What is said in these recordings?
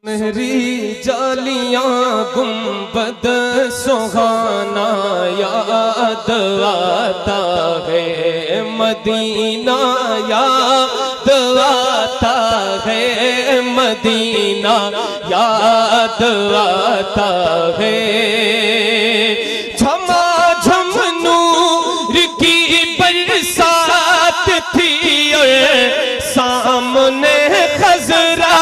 मेरी जालियां गुंबद सुहाना याद आता है मदीना, याद आता है मदीना, याद आता है। झमाझम नूर की बरसात थी और सामने खजरा,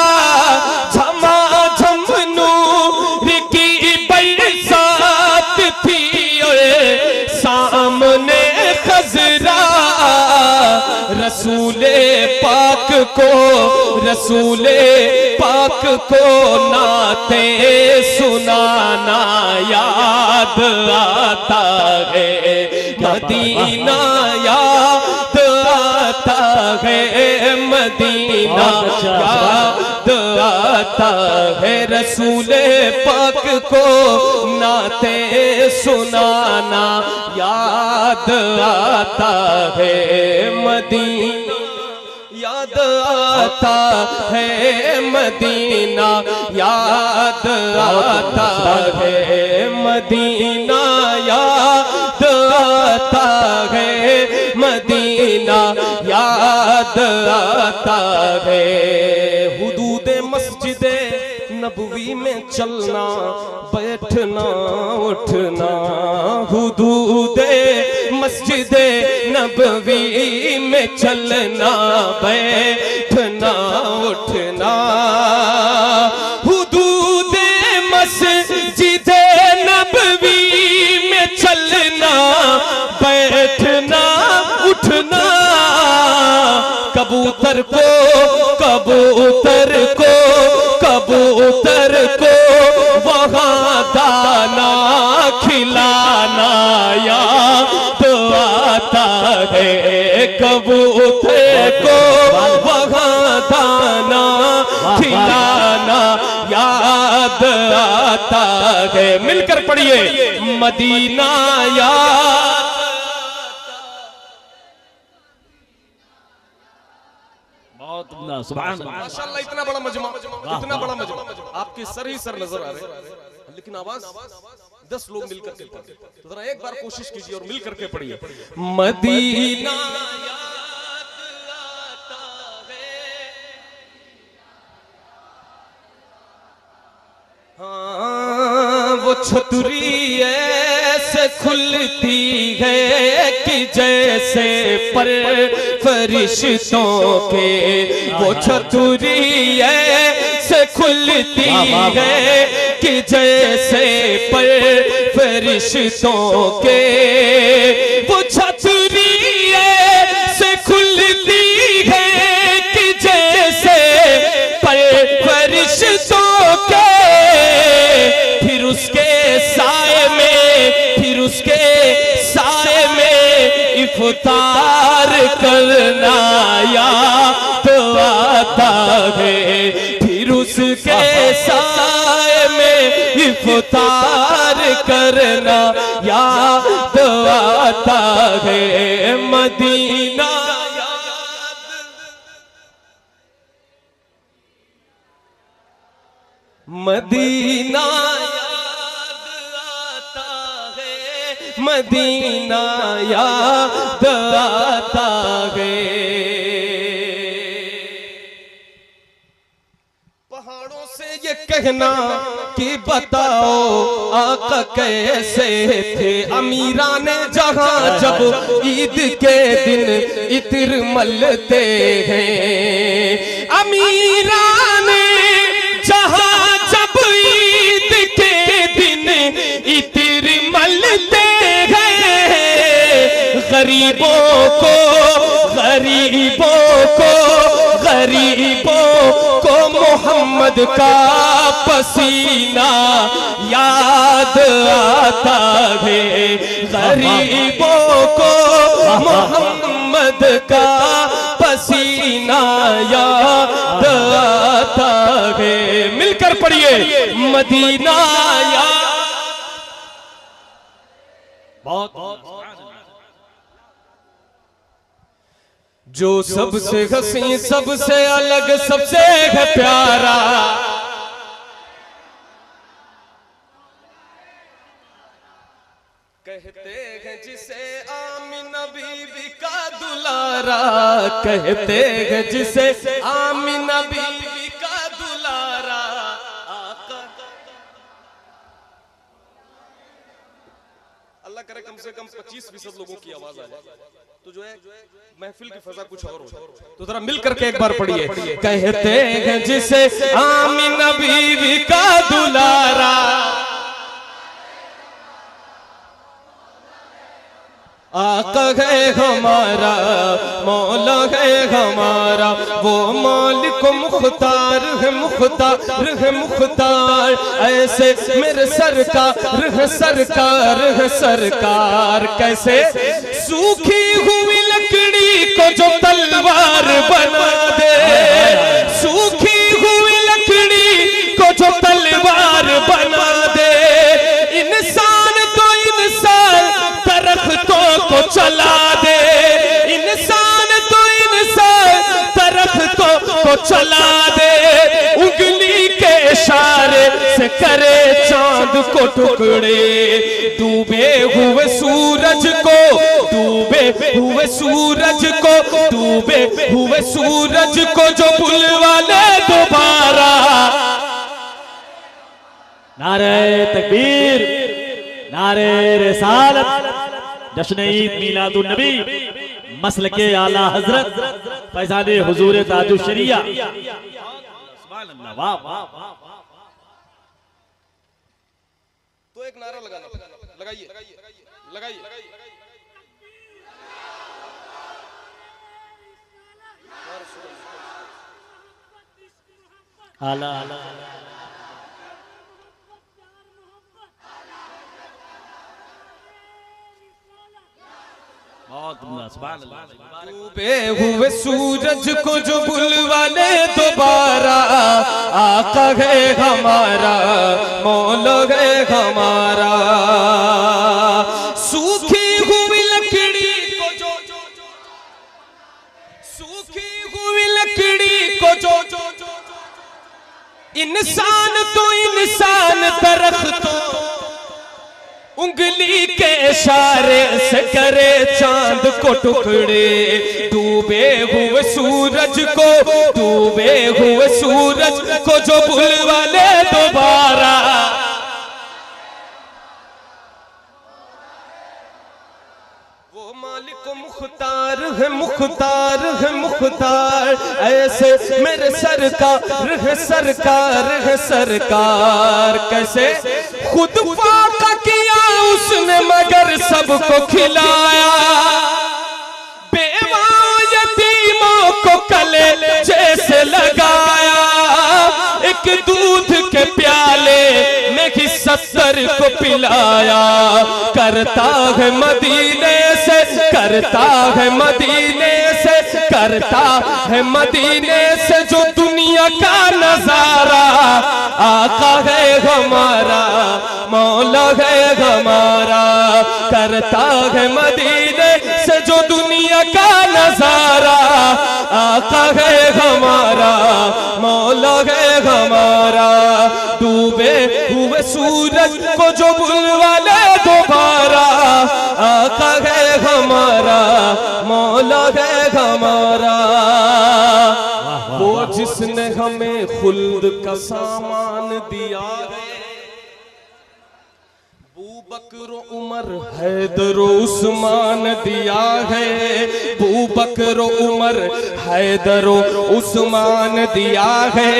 रसूले पाक को नाते सुनाना याद आता है मदीना, याद आता है मदीना, याद आता है। रसूले पाक को नाते सुनाना याद आता है मदीना, याद आता है मदीना, याद आता है मदीना, याद आता है मदीना, याद आता है। हुदूदे मस्जिदे नबवी में चलना बैठना उठना, हुदूदे मस्जिदे नबवी में चलना बैठना उठना, हुदूदे मस्जिदे नबवी में चलना बैठना उठना। कबूतर को कबूतर को कबूतर को वहाँ दाना खिलाना याद आता है, कबूतर को वहाँ दाना खिलाना याद आता है। मिलकर पढ़िए मदीना याद। माशाअल्लाह, इतना बड़ा मजमा, इतना बड़ा मजमा, आपके सर ही सर नजर आ रहे हैं, लेकिन आवाज 10 लोग मिलकर के पढ़ते। तो जरा एक बार कोशिश कीजिए और मिलकर के पढ़िए मदीना याद आता है। हाँ, वो छतरी ऐसे खुलती है कि जैसे पर फरिश्तों के, वो छतरी ऐसे खुलती है कि जैसे पर फरिश्तों के, वो छतरी ऐसे खुलती है कि जैसे पर फरिश्तों के। फिर उसके साए में, फिर उसके साए में इफ्तार करना याद आता है, फिर उसके साए में इफ्तार करना याद आता है मदीना याद, मदीना मदीना याद आता है। पहाड़ों से ये कहना कि बताओ आका कैसे थे, अमीरान जहां जब ईद के दिन इत्र मलते हैं, अमीरान जहां जब ईद के दिन इत्र मलते, गरीबों को गरीबों को गरीबों को मोहम्मद का पसीना याद आता है, गरीबों को मोहम्मद का पसीना याद आता है। मिलकर पढ़िए मदीना याद। बहुत जो सबसे हसी सबसे अलग सबसे है प्यारा, कहते हैं जिसे आमिना बीवी का दुलारा, कहते हैं जिसे आमिना बीवी का दुलारा, आका। अल्लाह करे कम से कम 25% लोगों की आवाज आ जाए तो जो है महफिल की फजा कुछ और हो। तो जरा मिल करके एक बार पढ़िए, कहते हैं जिसे आमिना बीवी का दुलारा, आका है हमारा, मौला है हमारा, वो मालिक मुख्तार है, मुख्तार है मुख्तार, ऐसे मेरे सरकार है, सरकार है सरकार। कैसे सूखी हुई लकड़ी को जो तलवार बना दे, सूखी हुई लकड़ी को जो तलवार बना दे, इंसान तो इंसान दरख्तों को चला दे, इंसान तो इंसान दरख्तों को चला दे, उंगली के इशारे से करे चांद को टुकड़े, डूबे हुए सूरज को, डूबे हुए सूरज को, डूबे हुए सूरज को जो बुलवा ले दोबारा। नारे तकबीर, नारे रिसालत, जश्न ईद मीलादुन नबी, मसलके आला हजरत फैजाने हुजूर ताजु शरिया। सुभान अल्लाह, वाह वाह वाह। तो एक नारा लगाना, लगाइए लगाइए। आला डूबे हुए सूरज को जो बुलवा ले दोबारा, आका है हमारा, मौला है हमारा, सूखी हुई लकड़ी को जो, सूखी हुई लकड़ी को जो, इंसान तो इंसान दरख्तों, उंगली के इशारे से करे चांद को टुकड़े, डूबे हुए सूरज को, डूबे हुए सूरज को जो बुलवा ले दोबारा। वो मालिक मुख्तार है, मुख्तार है मुख्तार, ऐसे मेरे सरकार है, सरकार है सरकार। कैसे खुद फाका किया उसने मगर सबको खिलाया, बेवा यतीमों को कले जैसे लगाया, एक दूध के प्याले में ही 70 को पिलाया, करता है मदीने से, करता है मदीने से, करता है मदीने से जो दुनिया का नजारा, आका है हमारा, मौला है हमारा, करता है मदीने से जो दुनिया का नजारा, आका है हमारा, मौला है हमारा, डूबे हुए सूरज को जो बुलवा ले दोबारा, आका है हमारा, मौला है हमारा। वो जिसने हमें खुल्द का सामान दिया है, बकर उमर हैदर उस्मान दिया है, बू बकर उमर हैदर उस्मान दिया है,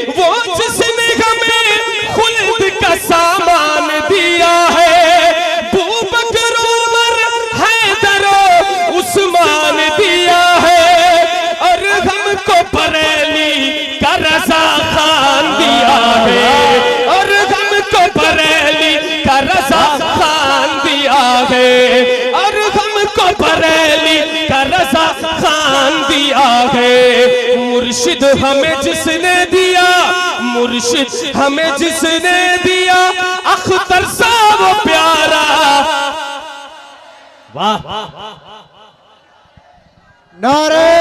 वो जिसने हमें खुल्द का सामान दिया है, बू बकर उमर हैदर उस्मान दिया है, और हमको बरेली का रजा खान दिया है, और हमको बरेली का रजा खान दिया है, और हमको बरेली का रजा खान दिया है। मुर्शिद हमें जिसने दिया, मुर्शिद हमें जिसने दिया, अख्तर सा वो प्यारा। वाह, नारे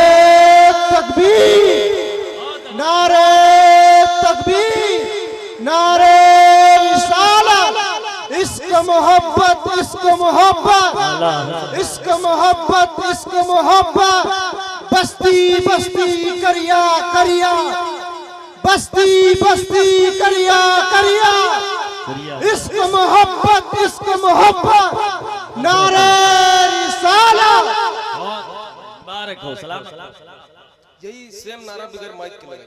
तकबीर, नारे तकबीर, नारे रिसालत। इश्क मोहब्बत इश्क मोहब्बत इश्क मोहब्बत इश्क मोहब्बत बस्ती बस्ती करिया करिया बस्ती बस्ती करिया करिया इश्क मोहब्बत नारे रिसालत। मुबारक हो, सलाम। यही सेम नारा बगैर माइक के लगे।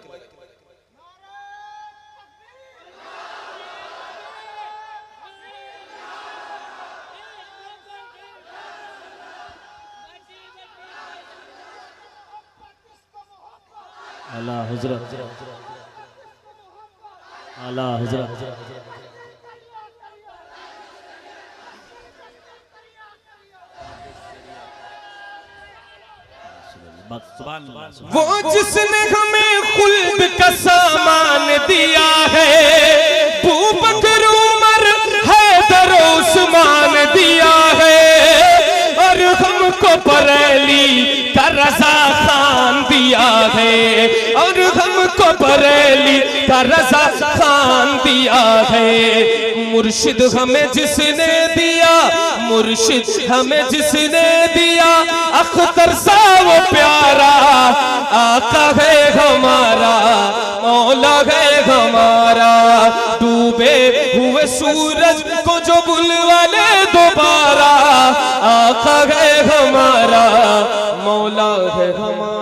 आला हजरत, आला हजरत। वो जिसने हमें खुल्द का सामान दिया है, अबू बकर उमर हैदर उस्मान दिया है, और हमको बरेली का रजा खान दिया है, और हमको बरेली का रजा खान दिया है। मुर्शिद हमें जिसने दिया, मुर्शिद हमें जिसने दिया, अख्तर सा वो प्यारा आका है हमारा, मौला है हमारा। डूबे हुए सूरज को जो बुलवा ले दोबारा, आका है हमारा, मौला है हमारा।